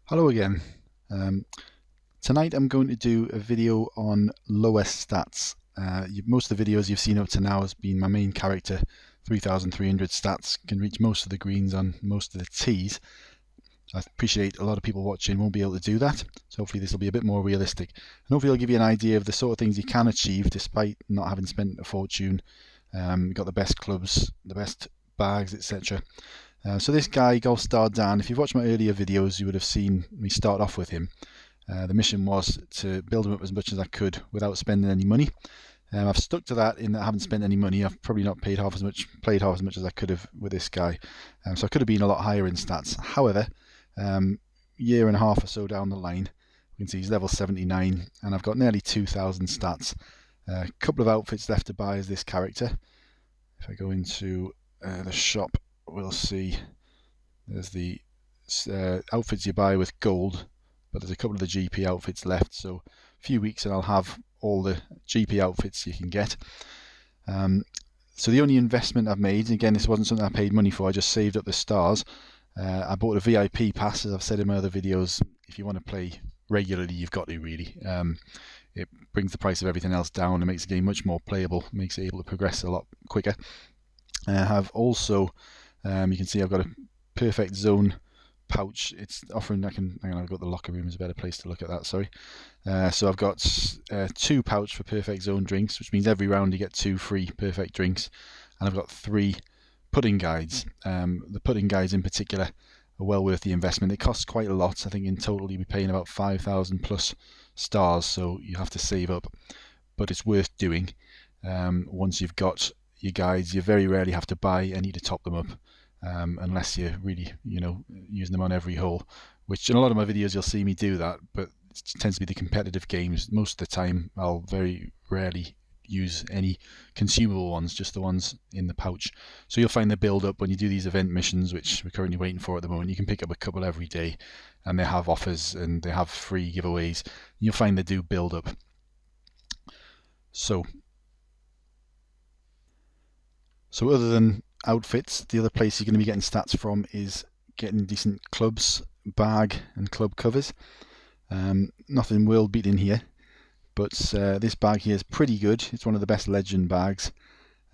Hello again. Um, Tonight I'm going to do a video on lower stats. Most of the videos you've seen up to now has been my main character, 3,300 stats, can reach most of the greens on most of the tees. I appreciate a lot of people watching won't be able to do that, so hopefully this will be a bit more realistic. And hopefully I'll give you an idea of the sort of things you can achieve despite not having spent a fortune. You've got the best clubs, the best bags, etc. So this guy, Golfstar Dan, if you've watched my earlier videos, you would have seen me start off with him. The mission was to build him up as much as I could without spending any money. I've stuck to that in that I haven't spent any money. I've probably not played half as much as I could have with this guy. So I could have been a lot higher in stats. However, year and a half or so down the line, you can see he's level 79 and I've got nearly 2,000 stats. A couple of outfits left to buy as this character. If I go into the shop, we'll see there's the outfits you buy with gold, but there's a couple of the GP outfits left, so a few weeks and I'll have all the GP outfits you can get. So the only investment I've made, again this wasn't something I paid money for, I just saved up the stars. I bought a VIP pass, as I've said in my other videos. If you want to play regularly, you've got to really. It brings the price of everything else down and makes the game much more playable, makes it able to progress a lot quicker. I have also, you can see I've got a perfect zone pouch. It's offering, I've got the locker room is a better place to look at that, sorry. So I've got 2 pouch for perfect zone drinks, which means every round you get 2 free perfect drinks. And I've got 3 pudding guides. The pudding guides in particular are well worth the investment. It costs quite a lot. I think in total you'll be paying about 5,000 plus stars, so you have to save up. But it's worth doing. Once you've got your guides, you very rarely have to buy any to top them up. Unless you're really, using them on every hole, which in a lot of my videos you'll see me do that, but it tends to be the competitive games. Most of the time I'll very rarely use any consumable ones, just the ones in the pouch. So you'll find the build up when you do these event missions, which we're currently waiting for at the moment. You can pick up a couple every day and they have offers and they have free giveaways. You'll find they do build up. So other than outfits, the other place you're going to be getting stats from is getting decent clubs, bag and club covers. Nothing world beating here, but this bag here is pretty good. It's one of the best legend bags.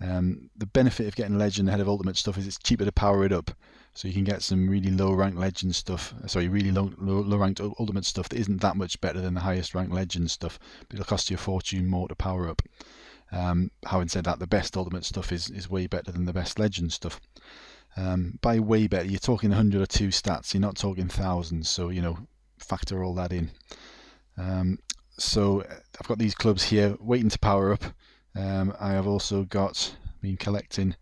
The benefit of getting legend ahead of ultimate stuff is it's cheaper to power it up, so you can get some really low ranked legend stuff, really low ranked ultimate stuff that isn't that much better than the highest ranked legend stuff, but it'll cost you a fortune more to power up. Having said that, the best ultimate stuff is way better than the best legend stuff. By way better, you're talking 100 or 2 stats, you're not talking thousands, so factor all that in. So I've got these clubs here waiting to power up. I have also been collecting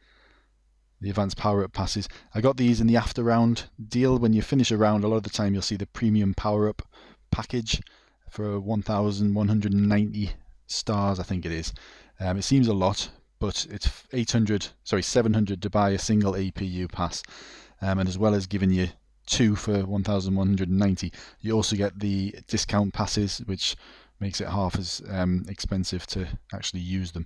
the advanced power up passes. I got these in the after round deal. When you finish a round, a lot of the time you'll see the premium power up package for 1,190 stars, I think it is. It seems a lot, but it's 700 to buy a single APU pass, and as well as giving you 2 for 1,190, you also get the discount passes, which makes it half as expensive to actually use them.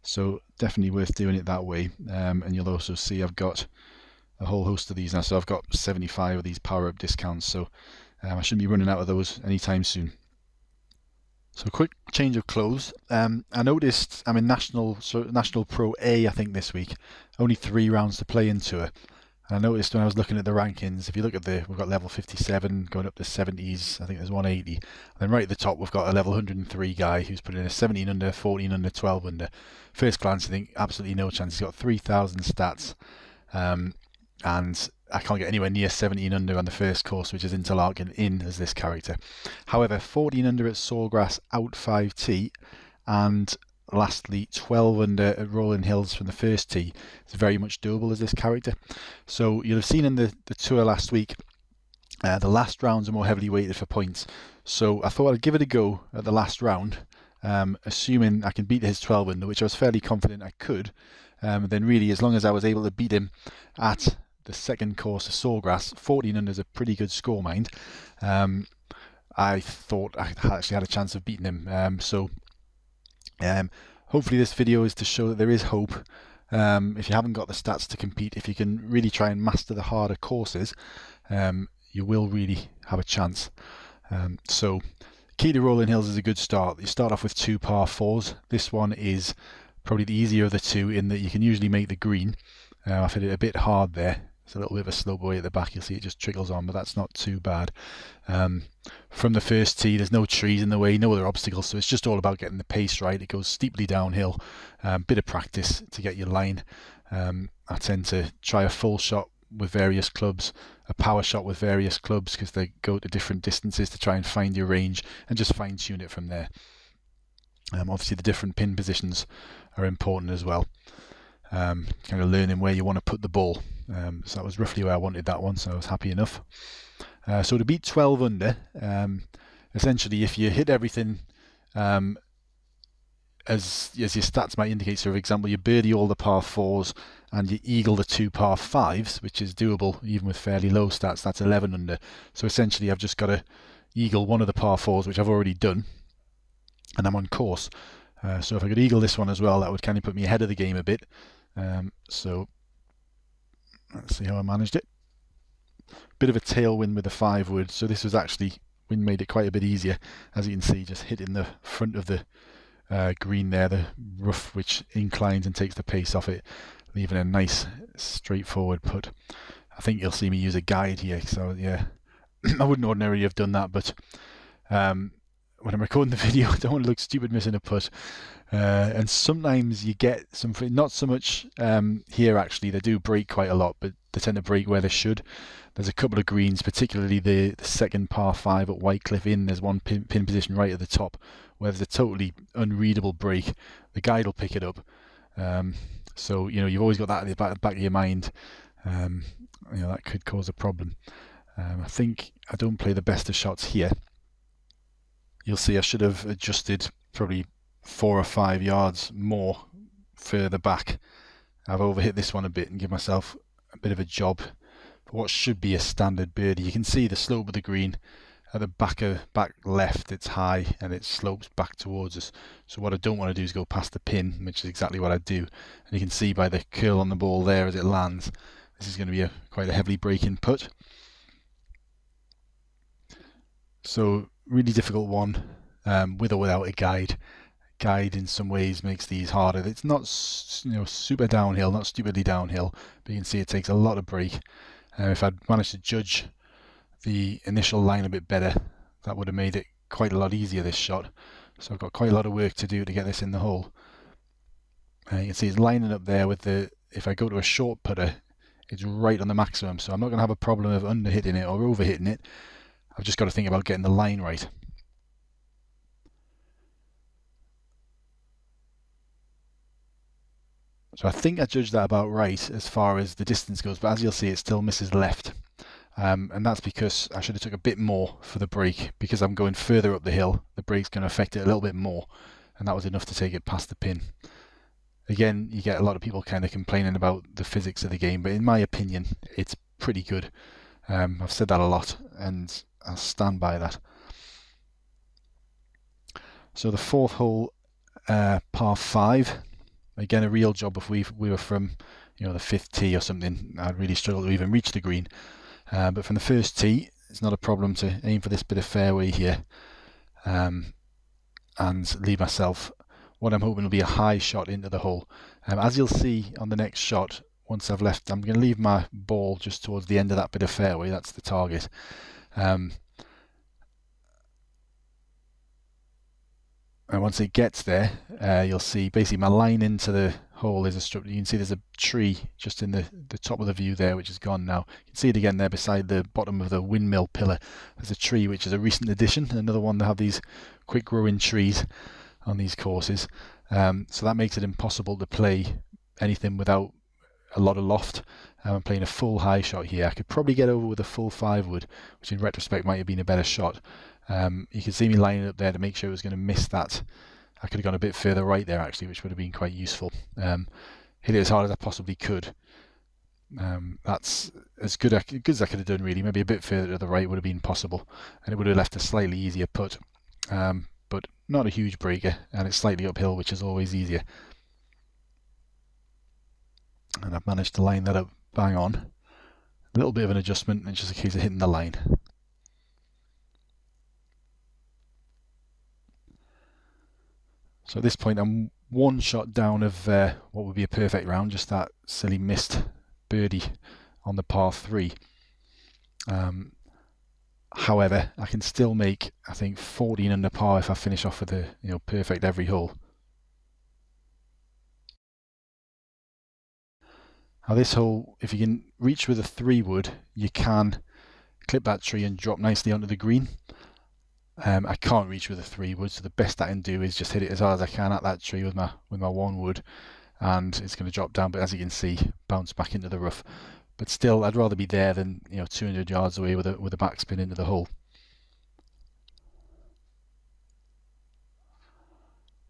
So definitely worth doing it that way. And you'll also see I've got a whole host of these now, so I've got 75 of these power up discounts, so I shouldn't be running out of those anytime soon. So quick change of clothes. I noticed I'm in National Pro A, I think, this week. Only 3 rounds to play in Tour. And I noticed when I was looking at the rankings, if you look at we've got level 57 going up to 70s, I think there's 180. And then right at the top we've got a level 103 guy who's put in a 17 under, 14 under, 12 under. First glance I think absolutely no chance. He's got 3,000 stats. And I can't get anywhere near 17 under on the first course, which is Interlaken in as this character. However, 14 under at Sawgrass out 5T, and lastly 12 under at Rolling Hills from the first tee is very much doable as this character. So you'll have seen in the tour last week, the last rounds are more heavily weighted for points. So I thought I'd give it a go at the last round, assuming I can beat his 12 under, which I was fairly confident I could. Then really, as long as I was able to beat him at the second course of Sawgrass, 14 under is a pretty good score, mind. I thought I actually had a chance of beating him. Hopefully this video is to show that there is hope. If you haven't got the stats to compete, if you can really try and master the harder courses, you will really have a chance. So key to rolling hills is a good start. You start off with 2 par 4s. This one is probably the easier of the two in that you can usually make the green. I've hit it a bit hard there. It's a little bit of a slope away at the back. You'll see it just trickles on, but that's not too bad. From the first tee, there's no trees in the way, no other obstacles, so it's just all about getting the pace right. It goes steeply downhill. Bit of practice to get your line. I tend to try a full shot with various clubs, a power shot with various clubs, because they go to different distances to try and find your range and just fine tune it from there. Obviously the different pin positions are important as well. Kind of learning where you want to put the ball. So that was roughly where I wanted that one, so I was happy enough. So to beat 12 under, essentially if you hit everything as your stats might indicate, so for example you birdie all the par 4s and you eagle the 2 par 5s, which is doable even with fairly low stats, that's 11 under. So essentially I've just got to eagle one of the par 4s, which I've already done, and I'm on course. So if I could eagle this one as well, that would kind of put me ahead of the game a bit. So let's see how I managed it. Bit of a tailwind with the 5 wood, so this was actually, wind made it quite a bit easier. As you can see, just hitting the front of the green there, the rough, which inclines and takes the pace off it, leaving a nice straightforward putt. I think you'll see me use a guide here, so yeah, I wouldn't ordinarily have done that, but when I'm recording the video, I don't want to look stupid missing a putt. And sometimes you get some, not so much here actually, they do break quite a lot, but they tend to break where they should. There's a couple of greens, particularly the second par 5 at Whitecliff Inn. There's one pin position right at the top where there's a totally unreadable break. The guide will pick it up. So, you know, you've always got that at the back of your mind. You know, that could cause a problem. I think I don't play the best of shots here. You'll see I should have adjusted probably 4 or 5 yards more further back. I've overhit this one a bit and give myself a bit of a job for what should be a standard birdie. You can see the slope of the green at the back left, it's high and it slopes back towards us. So what I don't want to do is go past the pin, which is exactly what I do. And you can see by the curl on the ball there as it lands, this is going to be quite a heavily braking putt. So really difficult one, with or without a guide. Guide in some ways makes these harder. It's not, you know, super downhill, not stupidly downhill, but you can see it takes a lot of break. If I'd managed to judge the initial line a bit better, that would have made it quite a lot easier, this shot. So I've got quite a lot of work to do to get this in the hole. You can see it's lining up there with the, if I go to a short putter, it's right on the maximum, so I'm not going to have a problem of under-hitting it or over-hitting it. I've just got to think about getting the line right. So I think I judged that about right as far as the distance goes, but as you'll see, it still misses left. And that's because I should have took a bit more for the break. Because I'm going further up the hill, the break's going to affect it a little bit more, and that was enough to take it past the pin. Again, you get a lot of people kind of complaining about the physics of the game, but in my opinion, it's pretty good. I've said that a lot, and I'll stand by that. So the 4th hole, par 5. Again, a real job if we were from, you know, the 5th tee or something. I'd really struggle to even reach the green. But from the first tee, it's not a problem to aim for this bit of fairway here, and leave myself what I'm hoping will be a high shot into the hole. As you'll see on the next shot, once I've left, I'm going to leave my ball just towards the end of that bit of fairway. That's the target. And once it gets there, you'll see basically my line into the hole is a strip. You can see there's a tree just in the top of the view there, which is gone now. You can see it again there beside the bottom of the windmill pillar. There's a tree which is a recent addition, another one that have these quick growing trees on these courses. So that makes it impossible to play anything without a lot of loft. I'm playing a full high shot here. I could probably get over with a full 5 wood, which in retrospect might have been a better shot. You can see me lining up there to make sure it was going to miss that. I could have gone a bit further right there actually, which would have been quite useful. Hit it as hard as I possibly could. That's as good as I could have done really. Maybe a bit further to the right would have been possible, and it would have left a slightly easier putt. But not a huge breaker, and it's slightly uphill, which is always easier. And I've managed to line that up bang on. A little bit of an adjustment, and it's just a case of hitting the line. So at this point I'm one shot down of what would be a perfect round, just that silly missed birdie on the par 3. However, I can still make, I think, 14 under par if I finish off with a perfect every hole. Now this hole, if you can reach with a 3-wood, you can clip that tree and drop nicely onto the green. I can't reach with a 3-wood, so the best I can do is just hit it as hard as I can at that tree with my 1-wood, and it's going to drop down, but as you can see, bounce back into the rough. But still, I'd rather be there than 200 yards away with a backspin into the hole.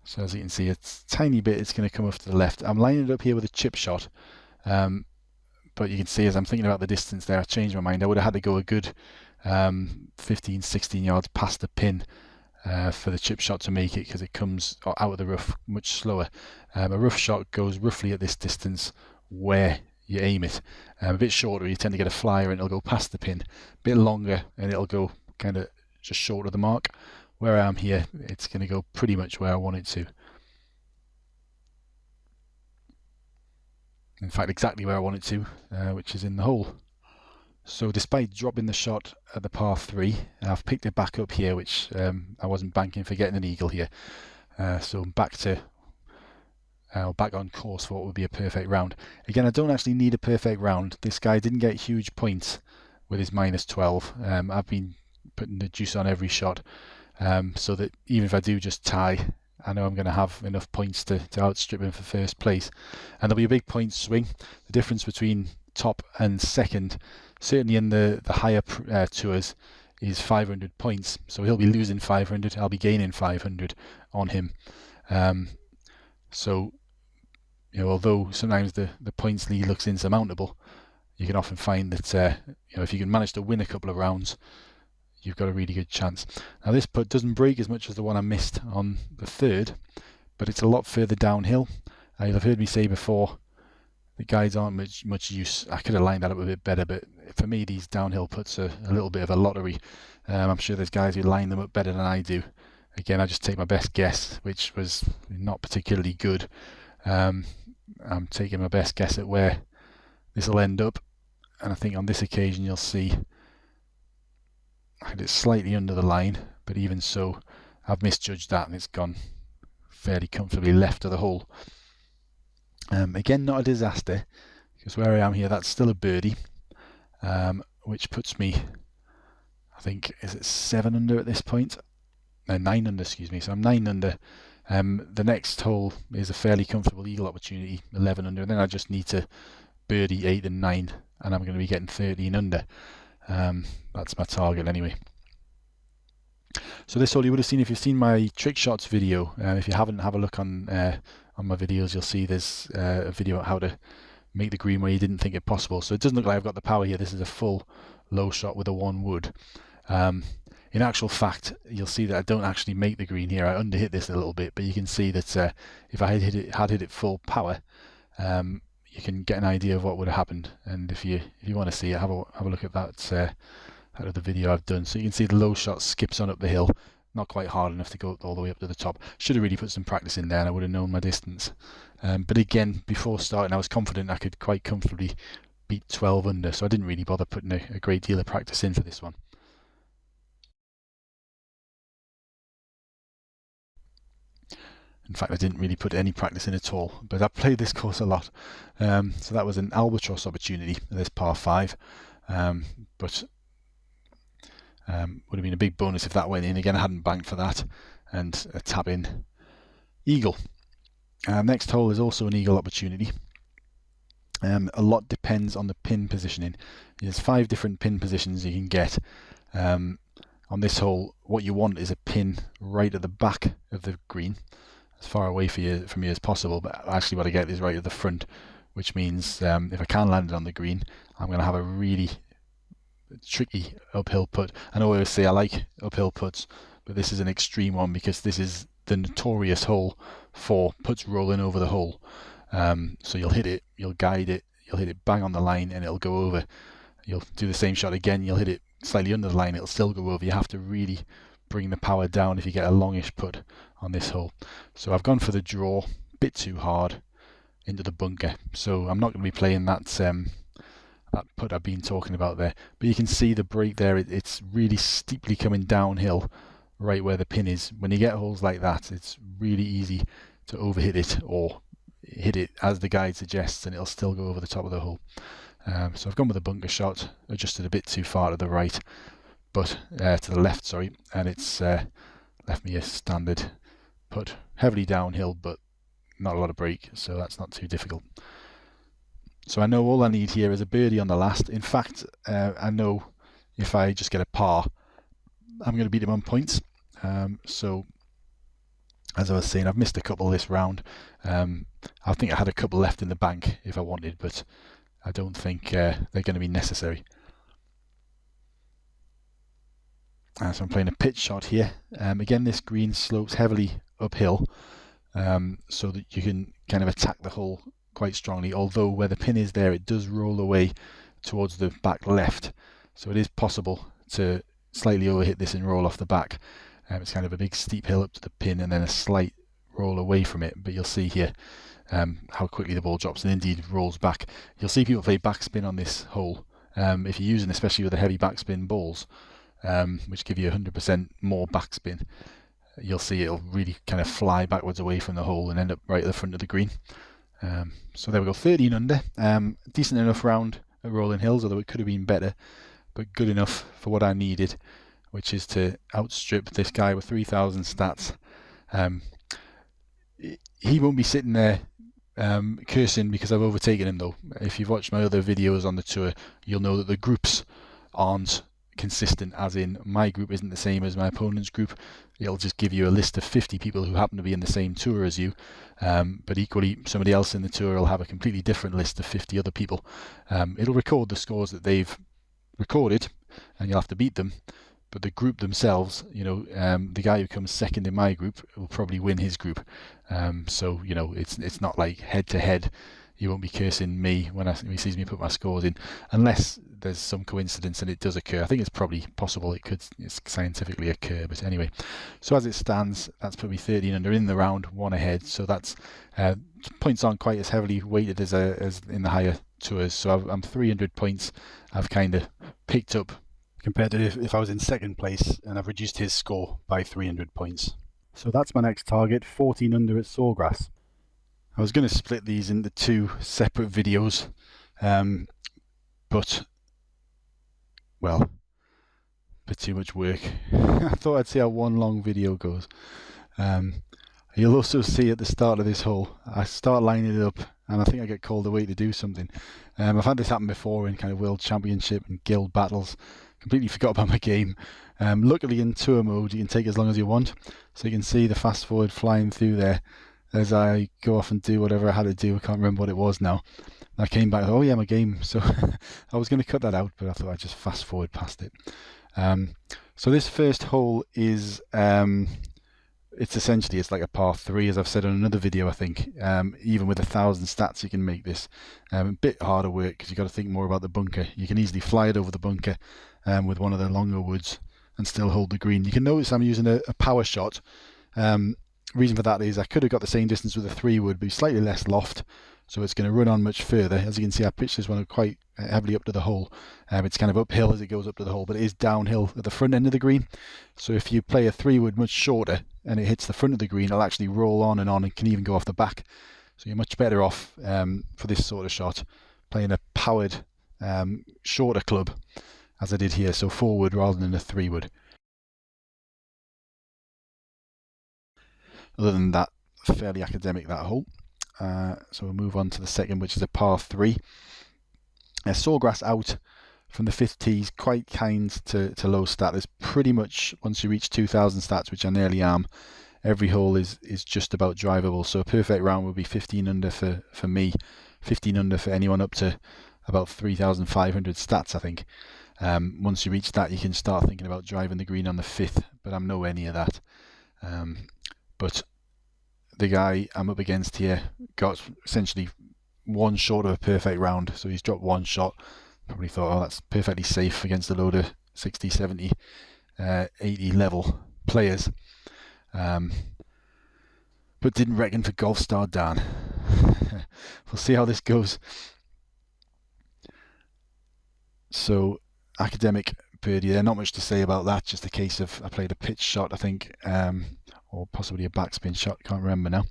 So as you can see, it's a tiny bit, it's going to come off to the left. I'm lining it up here with a chip shot, but you can see as I'm thinking about the distance there, I changed my mind. I would have had to go a good 15, 16 yards past the pin for the chip shot to make it, because it comes out of the rough much slower. A rough shot goes roughly at this distance where you aim it. A bit shorter, you tend to get a flyer and it'll go past the pin. A bit longer and it'll go kind of just short of the mark. Where I am here, it's going to go pretty much where I want it to. In fact, exactly where I want it to, which is in the hole. So despite dropping the shot at the par 3, I've picked it back up here, which I wasn't banking for getting an eagle here. So I'm back on course for what would be a perfect round. Again, I don't actually need a perfect round. This guy didn't get huge points with his -12. I've been putting the juice on every shot, so that even if I do just tie, I know I'm going to have enough points to outstrip him for first place. And there'll be a big point swing. The difference between top and second, certainly in the higher tours, is 500 points. So he'll be losing 500, I'll be gaining 500 on him. So although sometimes the points lead looks insurmountable, you can often find that if you can manage to win a couple of rounds, you've got a really good chance. Now this putt doesn't break as much as the one I missed on the 3rd, but it's a lot further downhill. You'll have heard me say before, the guides aren't much use. I could have lined that up a bit better, but for me these downhill putts are a little bit of a lottery. I'm sure there's guys who line them up better than I do. Again, I just take my best guess, which was not particularly good. I'm taking my best guess at where this will end up, and I think on this occasion you'll see I had it slightly under the line, but even so I've misjudged that and it's gone fairly comfortably left of the hole. Again, not a disaster, because where I am here, that's still a birdie, which puts me, I think, is it 7 under at this point? No, 9 under, excuse me. So I'm 9 under. The next hole is a fairly comfortable eagle opportunity, 11 under, and then I just need to birdie 8 and 9, and I'm going to be getting 13 under. That's my target anyway. So this hole you would have seen if you've seen my trick shots video. If you haven't, have a look on my videos. You'll see there's a video on how to make the green where you didn't think it possible. So it doesn't look like I've got the power here. This is a full low shot with a 1-wood. In actual fact, you'll see that I don't actually make the green here. I underhit this a little bit, but you can see that if I had hit it full power, you can get an idea of what would have happened. And if you want to see it, have a look at that out of the video I've done. So you can see the low shot skips on up the hill, not quite hard enough to go all the way up to the top. Should have really put some practice in there and I would have known my distance. But again, before starting I was confident I could quite comfortably beat 12 under, so I didn't really bother putting a great deal of practice in for this one. In fact, I didn't really put any practice in at all, but I played this course a lot. So that was an albatross opportunity, this par 5, but would have been a big bonus if that went in. Again, I hadn't banked for that, and a tap in eagle. Next hole is also an eagle opportunity. A lot depends on the pin positioning. There's 5 different pin positions you can get. On this hole, what you want is a pin right at the back of the green, as far away from you as possible, but actually what I get is right at the front, which means if I can land it on the green, I'm going to have a really tricky uphill putt. I know I always say I like uphill putts, but this is an extreme one because this is the notorious hole for putts rolling over the hole. So you'll hit it, you'll guide it, you'll hit it bang on the line and it'll go over. You'll do the same shot again, you'll hit it slightly under the line, it'll still go over. You have to really bring the power down if you get a longish putt on this hole. So I've gone for the draw, bit too hard into the bunker. So I'm not going to be playing that that putt I've been talking about there. But you can see the break there, it's really steeply coming downhill right where the pin is. When you get holes like that, it's really easy to overhit it or hit it as the guide suggests and it'll still go over the top of the hole. So I've gone with a bunker shot, adjusted a bit too far to the right, but to the left, sorry, and it's left me a standard putt, heavily downhill, but not a lot of break, so that's not too difficult. So I know all I need here is a birdie on the last. In fact, I know if I just get a par, I'm going to beat him on points. So as I was saying, I've missed a couple this round. I think I had a couple left in the bank if I wanted, but I don't think they're going to be necessary. So I'm playing a pitch shot here. Again, this green slopes heavily uphill, so that you can kind of attack the hole quite strongly, although where the pin is there, it does roll away towards the back left, so it is possible to slightly overhit this and roll off the back. It's kind of a big steep hill up to the pin and then a slight roll away from it, but you'll see here how quickly the ball drops and indeed rolls back. You'll see people play backspin on this hole. If you're using, especially with the heavy backspin balls, which give you 100% more backspin, you'll see it'll really kind of fly backwards away from the hole and end up right at the front of the green. So there we go, 13 under. Decent enough round at Rolling Hills, although it could have been better, but good enough for what I needed, which is to outstrip this guy with 3,000 stats. He won't be sitting there cursing because I've overtaken him though. If you've watched my other videos on the tour, you'll know that the groups aren't consistent, as in my group isn't the same as my opponent's group. It'll just give you a list of 50 people who happen to be in the same tour as you, but equally somebody else in the tour will have a completely different list of 50 other people. It'll record the scores that they've recorded and you'll have to beat them, but the group themselves, the guy who comes second in my group will probably win his group. So it's not like head to head. He won't be cursing me when he sees me put my scores in, unless there's some coincidence and it does occur. I think it's probably possible it could scientifically occur, but anyway. So as it stands, that's put me 13 under in the round, one ahead. So that's points aren't quite as heavily weighted as in the higher tours. So I'm 300 points. I've kind of picked up compared to if I was in second place, and I've reduced his score by 300 points. So that's my next target, 14 under at Sawgrass. I was going to split these into two separate videos, but, well, a bit too much work. I thought I'd see how one long video goes. You'll also see at the start of this hole, I start lining it up, and I think I get called away to do something. I've had this happen before in kind of World Championship and Guild battles. Completely forgot about my game. Luckily in tour mode, you can take as long as you want, so you can see the fast forward flying through there as I go off and do whatever I had to do. I can't remember what it was now. I came back, oh yeah, my game. So I was going to cut that out, but I thought I'd just fast forward past it. So this first hole is, it's like a par 3, as I've said on another video, I think. Even with 1,000 stats, you can make this a bit harder work because you've got to think more about the bunker. You can easily fly it over the bunker with one of the longer woods and still hold the green. You can notice I'm using a power shot. Reason for that is I could have got the same distance with a 3-wood, but slightly less loft, so it's going to run on much further. As you can see, I pitched this one quite heavily up to the hole. It's kind of uphill as it goes up to the hole, but it is downhill at the front end of the green. So if you play a 3-wood much shorter and it hits the front of the green, it'll actually roll on and can even go off the back. So you're much better off for this sort of shot playing a powered shorter club, as I did here, so 4-wood rather than a 3-wood. Other than that, fairly academic, that hole. So we'll move on to the second, which is a par 3. Sawgrass out from the 5th tee is quite kind to low stat. There's pretty much, once you reach 2,000 stats, which I nearly am, every hole is just about drivable. So a perfect round would be 15 under for me, 15 under for anyone up to about 3,500 stats, I think. Once you reach that, you can start thinking about driving the green on the 5th, but I'm nowhere near that. But the guy I'm up against here got essentially one short of a perfect round, so he's dropped one shot. Probably thought, oh, that's perfectly safe against a load of 60, 70, 80 level players. But didn't reckon for Golfstar Dan. We'll see how this goes. So, academic birdie there, not much to say about that, just a case of I played a pitch shot, I think, or possibly a backspin shot, can't remember now.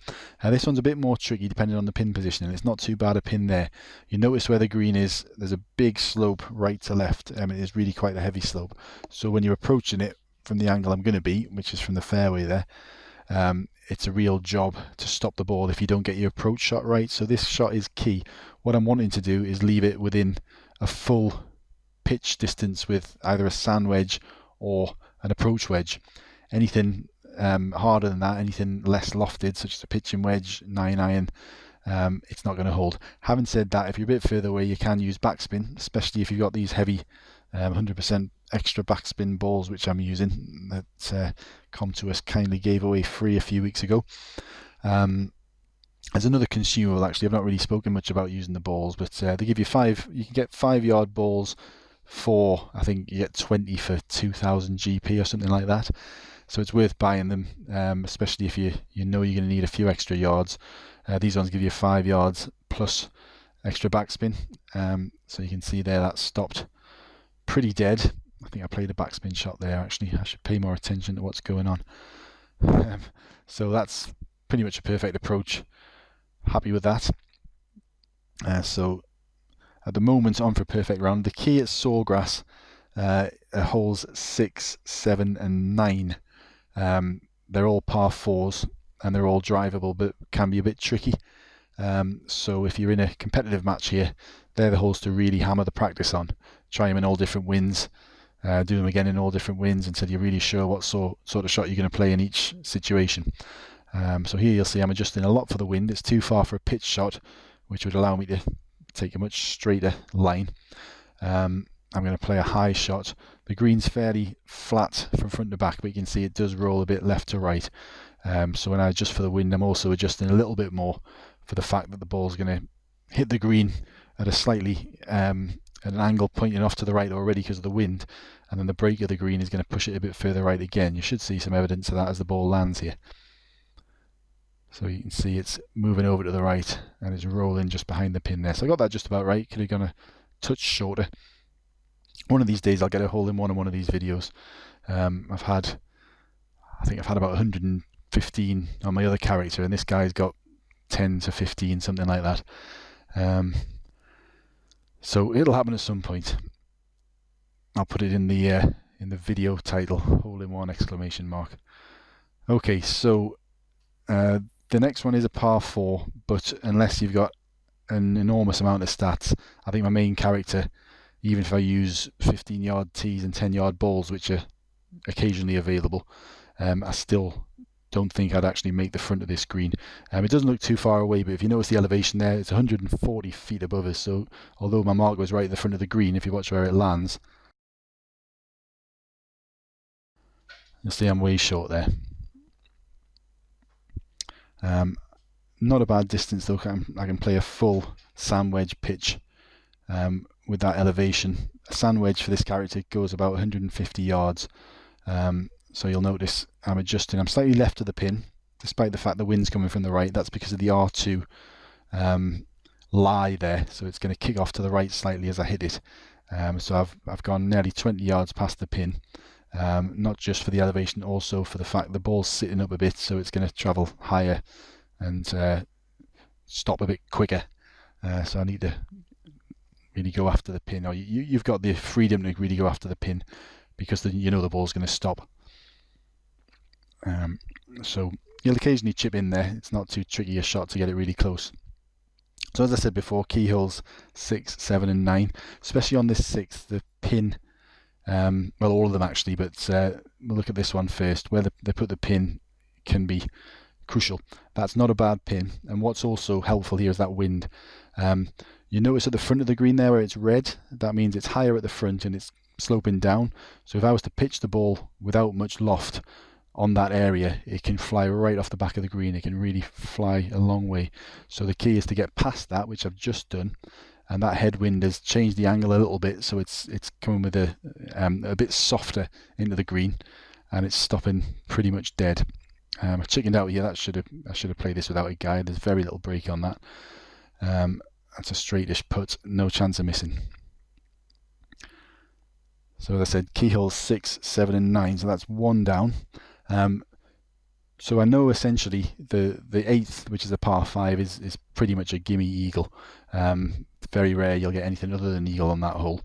This one's a bit more tricky depending on the pin position, and it's not too bad a pin there. You notice where the green is, there's a big slope right to left, it is really quite a heavy slope. So when you're approaching it from the angle I'm going to be, which is from the fairway there, it's a real job to stop the ball if you don't get your approach shot right. So this shot is key. What I'm wanting to do is leave it within a full pitch distance with either a sand wedge or an approach wedge. Anything harder than that, anything less lofted, such as a pitching wedge, 9-iron, it's not going to hold. Having said that, if you're a bit further away, you can use backspin, especially if you've got these heavy 100% extra backspin balls, which I'm using, that Comtours kindly gave away free a few weeks ago. There's another consumable, actually. I've not really spoken much about using the balls, but they give you you can get 5-yard balls for, I think you get 20 for 2,000 GP or something like that. So it's worth buying them, especially if you know you're going to need a few extra yards. These ones give you 5 yards plus extra backspin. So you can see there that's stopped pretty dead. I think I played a backspin shot there, actually. I should pay more attention to what's going on. So that's pretty much a perfect approach. Happy with that. So at the moment, on for a perfect round. The key at Sawgrass, holes 6, 7 and 9. They're all par 4s and they're all drivable, but can be a bit tricky. So if you're in a competitive match here, they're the holes to really hammer the practice on. Try them in all different winds, do them again in all different winds until you're really sure what sort of shot you're going to play in each situation. So here you'll see I'm adjusting a lot for the wind. It's too far for a pitch shot, which would allow me to take a much straighter line. I'm going to play a high shot. The green's fairly flat from front to back, but you can see it does roll a bit left to right. So when I adjust for the wind, I'm also adjusting a little bit more for the fact that the ball's going to hit the green at a slightly at an angle pointing off to the right already because of the wind, and then the break of the green is going to push it a bit further right again. You should see some evidence of that as the ball lands here. So you can see it's moving over to the right and it's rolling just behind the pin there. So I got that just about right. Could have gone a touch shorter. One of these days I'll get a hole in one of these videos. I think I've had about 115 on my other character, and this guy's got 10 to 15, something like that. So it'll happen at some point. I'll put it in the video title, hole in one exclamation mark. Okay, so the next one is a par 4, but unless you've got an enormous amount of stats, I think my main character, even if I use 15-yard tees and 10-yard balls, which are occasionally available, I still don't think I'd actually make the front of this green. It doesn't look too far away, but if you notice the elevation there, it's 140 feet above us. So although my mark was right at the front of the green, if you watch where it lands, you'll see I'm way short there. Not a bad distance though. I can play a full sand wedge pitch with that elevation. A sand wedge for this character goes about 150 yards. So you'll notice I'm adjusting. I'm slightly left of the pin, despite the fact the wind's coming from the right. That's because of the R2 lie there. So it's going to kick off to the right slightly as I hit it. So I've gone nearly 20 yards past the pin. Not just for the elevation, also for the fact the ball's sitting up a bit, so it's going to travel higher and stop a bit quicker. So I need to really go after the pin, or you've got the freedom to really go after the pin because you know the ball's going to stop. So you'll occasionally chip in there. It's not too tricky a shot to get it really close. So as I said before, keyholes 6, 7 and 9, especially on this 6th, the pin, well, all of them actually, but we'll look at this one first. Where they put the pin can be crucial. That's not a bad pin, and what's also helpful here is that wind. You notice at the front of the green there where it's red, that means it's higher at the front and it's sloping down. So if I was to pitch the ball without much loft on that area, it can fly right off the back of the green. It can really fly a long way. So the key is to get past that, which I've just done, and that headwind has changed the angle a little bit, so it's coming with a bit softer into the green, and it's stopping pretty much dead. I chickened out here. I should have played this without a guide. There's very little break on that. That's a straightish putt, no chance of missing. So as I said, keyholes 6, 7 and 9, so that's 1 down. So I know essentially the 8th, which is a par 5, is pretty much a gimme eagle. Very rare you'll get anything other than eagle on that hole,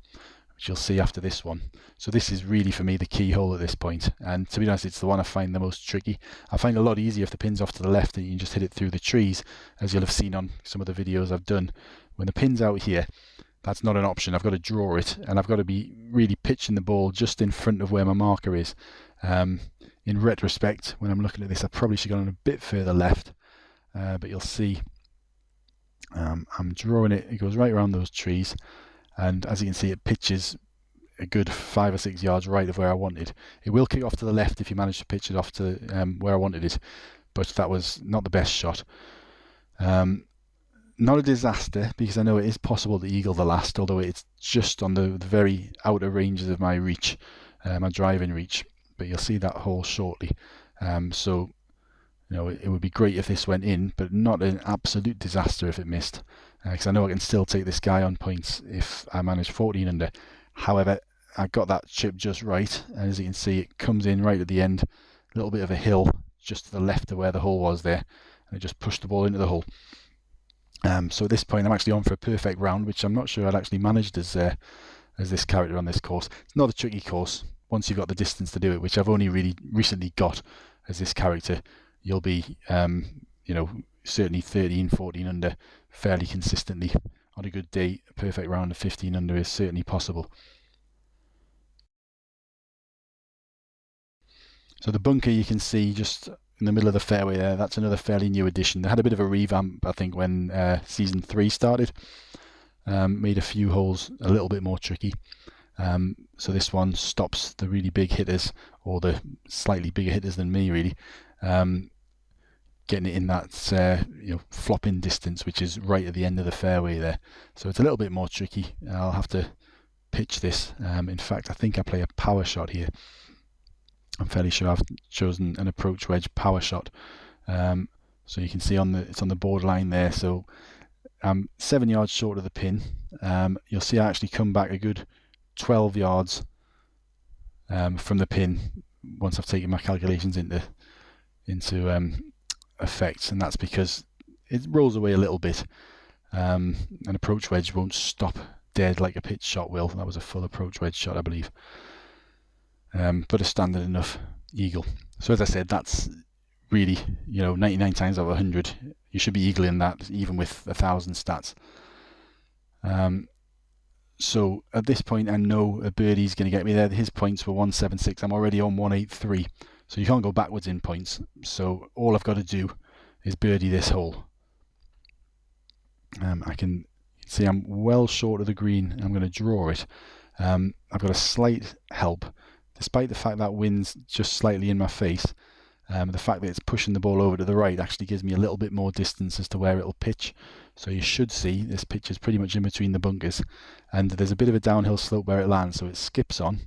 which you'll see after this one. So this is really for me the key hole at this point, and to be honest, it's the one I find the most tricky. I find it a lot easier if the pin's off to the left and you can just hit it through the trees, as you'll have seen on some of the videos I've done. When the pin's out here, that's not an option. I've got to draw it, and I've got to be really pitching the ball just in front of where my marker is. In retrospect, when I'm looking at this, I probably should have gone a bit further left, but you'll see I'm drawing it. It goes right around those trees, and as you can see, it pitches a good 5 or 6 yards right of where I wanted. It will kick off to the left if you manage to pitch it off to where I wanted it, but that was not the best shot. Not a disaster, because I know it is possible to eagle the last, although it's just on the very outer ranges of my reach, my driving reach. But you'll see that hole shortly. So, you know, it would be great if this went in, but not an absolute disaster if it missed, because I know I can still take this guy on points if I manage 14 under. However, I got that chip just right, and as you can see, it comes in right at the end, a little bit of a hill just to the left of where the hole was there, and it just pushed the ball into the hole. So at this point, I'm actually on for a perfect round, which I'm not sure I'd actually managed as this character on this course. It's not a tricky course once you've got the distance to do it, which I've only really recently got as this character. You'll be, you know, certainly 13, 14 under fairly consistently. On a good day, a perfect round of 15 under is certainly possible. So the bunker you can see just in the middle of the fairway there, that's another fairly new addition. They had a bit of a revamp, I think, when season 3 started. Made a few holes a little bit more tricky. So this one stops the really big hitters, or the slightly bigger hitters than me really, getting it in that you know, flop-in distance, which is right at the end of the fairway there. So it's a little bit more tricky. I'll have to pitch this. In fact, I think I play a power shot here. I'm fairly sure I've chosen an approach wedge power shot. So you can see it's on the borderline there. So I'm 7 yards short of the pin. You'll see I actually come back a good 12 yards from the pin once I've taken my calculations into effect, and that's because it rolls away a little bit. An approach wedge won't stop dead like a pitch shot will. That was a full approach wedge shot, I believe. But a standard enough eagle. So as I said, that's really, you know, 99 times out of 100 you should be eagling that even with 1,000 stats. So at this point I know a birdie's going to get me there. His points were 176. I'm already on 183, so you can't go backwards in points. So all I've got to do is birdie this hole. I can see I'm well short of the green. I'm going to draw it. I've got a slight help. Despite the fact that wind's just slightly in my face, the fact that it's pushing the ball over to the right actually gives me a little bit more distance as to where it'll pitch. So you should see this pitch is pretty much in between the bunkers, and there's a bit of a downhill slope where it lands, so it skips on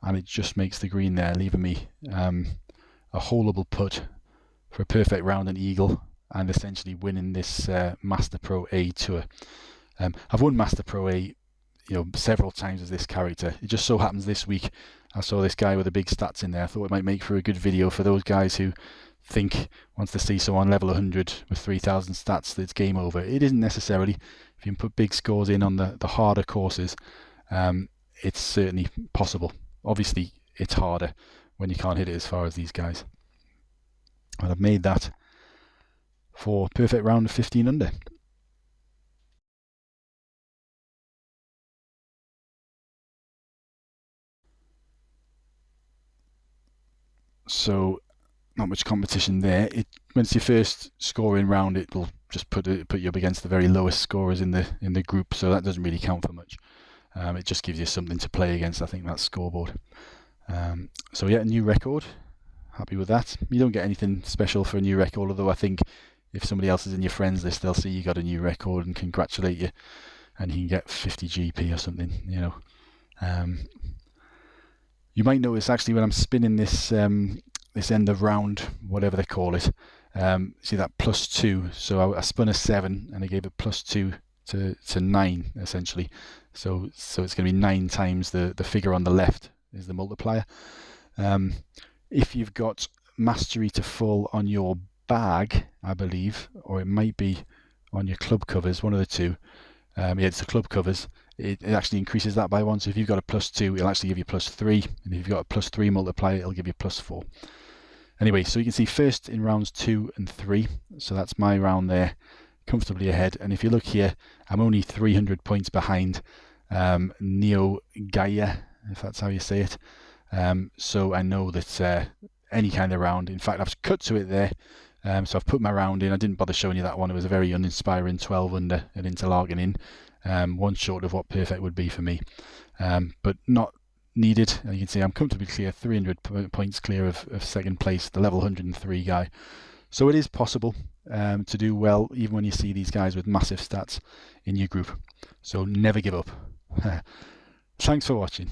and it just makes the green there, leaving me a holeable putt for a perfect round and eagle, and essentially winning this Master Pro A tour. I've won Master Pro A, you know, several times as this character. It just so happens this week I saw this guy with the big stats in there. I thought it might make for a good video for those guys who think once they see someone level 100 with 3,000 stats that it's game over. It isn't necessarily. If you can put big scores in on the harder courses, it's certainly possible. Obviously it's harder when you can't hit it as far as these guys. And I've made that for a perfect round of 15 under. So not much competition there. When it's your first scoring round, it'll just put you up against the very lowest scorers in the group, so that doesn't really count for much. It just gives you something to play against, I think, that scoreboard. So yeah, a new record. Happy with that. You don't get anything special for a new record, although I think if somebody else is in your friends list, they'll see you got a new record and congratulate you and he can get 50 GP or something, you know. You might notice actually when I'm spinning this this end of round, whatever they call it, see that +2. So I spun a 7 and I gave it +2 to 9 essentially. So it's going to be 9 times the figure on the left is the multiplier. If you've got mastery to full on your bag, I believe, or it might be on your club covers, one of the two. Yeah, it's the club covers. It actually increases that by 1. So if you've got a +2, it'll actually give you +3, and if you've got a +3 multiplier, it'll give you +4. Anyway, so you can see first in rounds 2 and 3. So that's my round there, comfortably ahead. And if you look here, I'm only 300 points behind Neo Gaia, if that's how you say it. So I know that any kind of round, in fact, I've cut to it there. So I've put my round in. I didn't bother showing you that one. It was a very uninspiring 12 under at Interlaken in. One short of what perfect would be for me. But not needed. And you can see I'm comfortably clear, 300 points clear of second place, the level 103 guy. So it is possible to do well, even when you see these guys with massive stats in your group. So never give up. Thanks for watching.